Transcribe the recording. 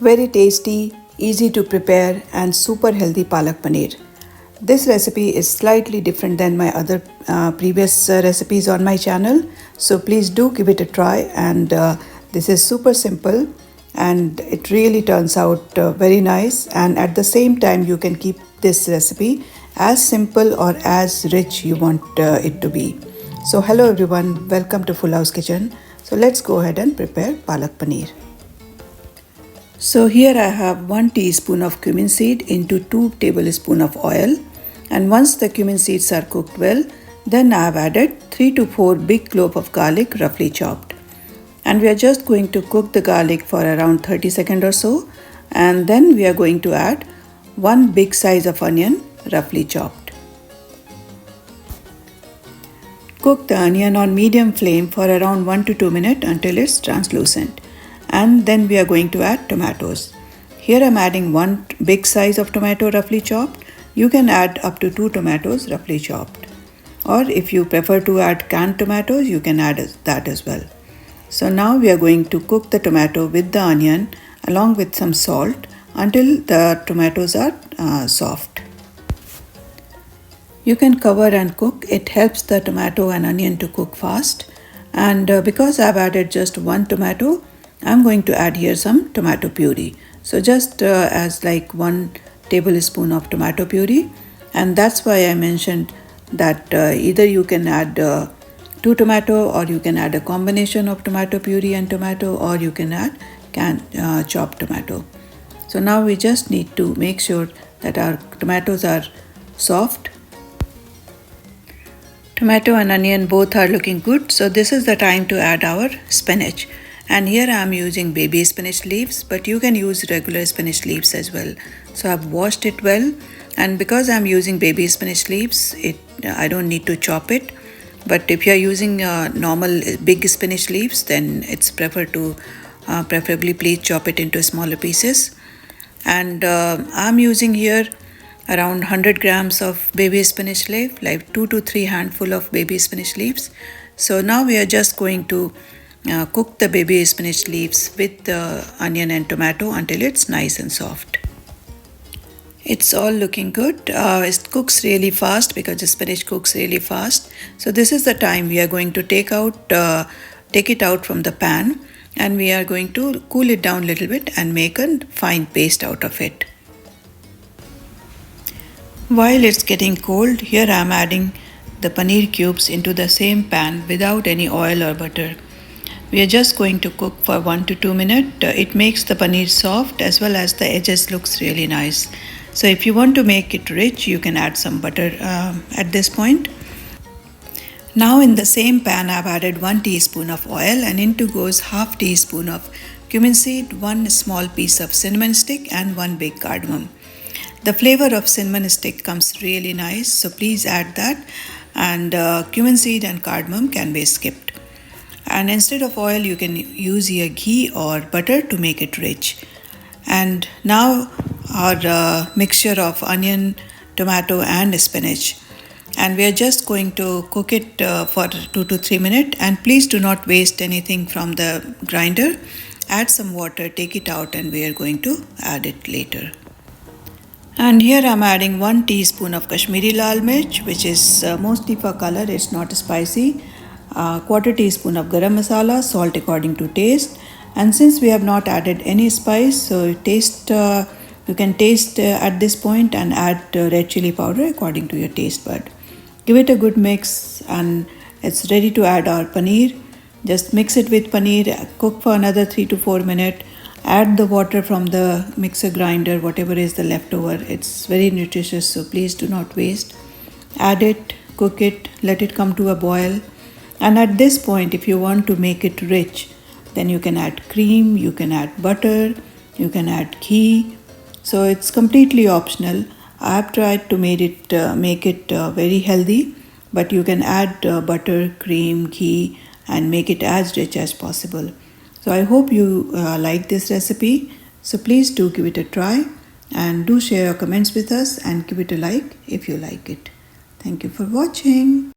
Very tasty, easy to prepare and super healthy palak paneer. This recipe is slightly different than my other previous recipes on my channel, so please do give it a try. And this is super simple and it really turns out very nice, and at the same time you can keep this recipe as simple or as rich you want it to be. So hello everyone, welcome to Full House Kitchen. So let's go ahead and prepare palak paneer. So here I have 1 teaspoon of cumin seed into 2 tablespoons of oil, and once the cumin seeds are cooked well, then I have added 3 to 4 big cloves of garlic roughly chopped. And we are just going to cook the garlic for around 30 seconds or so, and then we are going to add 1 big size of onion roughly chopped. Cook the onion on medium flame for around 1 to 2 minutes until it's translucent. And then we are going to add tomatoes. Here I am adding 1 big size of tomato roughly chopped. You can add up to 2 tomatoes roughly chopped. Or if you prefer to add canned tomatoes, you can add that as well. So now we are going to cook the tomato with the onion along with some salt until the tomatoes are soft. You can cover and cook. It helps the tomato and onion to cook fast. And because I've added just 1 tomato, I'm going to add here some tomato puree. So just as like 1 tablespoon of tomato puree, and that's why I mentioned that either you can add 2 tomato, or you can add a combination of tomato puree and tomato, or you can add chopped tomato. So now we just need to make sure that our tomatoes are soft. Tomato and onion both are looking good, so this is the time to add our spinach. And here I am using baby spinach leaves, but you can use regular spinach leaves as well. So I've washed it well, and because I'm using baby spinach leaves, I don't need to chop it. But if you're using normal big spinach leaves, then it's preferably please chop it into smaller pieces. And I'm using here around 100 grams of baby spinach leaf, like 2 to 3 handful of baby spinach leaves. So now we are just going to cook the baby spinach leaves with the onion and tomato until it's nice and soft. It's all looking good. It cooks really fast because the spinach cooks really fast. So this is the time we are going to take it out from the pan, and we are going to cool it down a little bit and make a fine paste out of it. While it's getting cold, here I am adding the paneer cubes into the same pan without any oil or butter. We are just going to cook for 1 to 2 minutes. It makes the paneer soft as well as the edges looks really nice. So if you want to make it rich, you can add some butter at this point. Now in the same pan, I've added 1 teaspoon of oil, and into goes half teaspoon of cumin seed, 1 small piece of cinnamon stick, and 1 big cardamom. The flavor of cinnamon stick comes really nice, so please add that. And cumin seed and cardamom can be skipped. And instead of oil, you can use here ghee or butter to make it rich. And now our mixture of onion, tomato and spinach. And we are just going to cook it for 2 to 3 minutes. And please do not waste anything from the grinder. Add some water, take it out, and we are going to add it later. And here I am adding 1 teaspoon of Kashmiri Lal Mirch, which is mostly for color, it's not spicy. 1/4 teaspoon of garam masala, salt according to taste. And since we have not added any spice, so you can taste at this point and add red chili powder according to your taste bud. Give it a good mix, and it's ready to add our paneer. Just mix it with paneer, cook for another 3 to 4 minutes. Add the water from the mixer grinder, whatever is the leftover. It's very nutritious, so please do not waste. Add it, cook it, let it come to a boil. And at this point, if you want to make it rich, then you can add cream, you can add butter, you can add ghee. So it's completely optional. I have tried to make it very healthy, but you can add butter, cream, ghee, and make it as rich as possible. So I hope you like this recipe. So please do give it a try, and do share your comments with us and give it a like if you like it. Thank you for watching.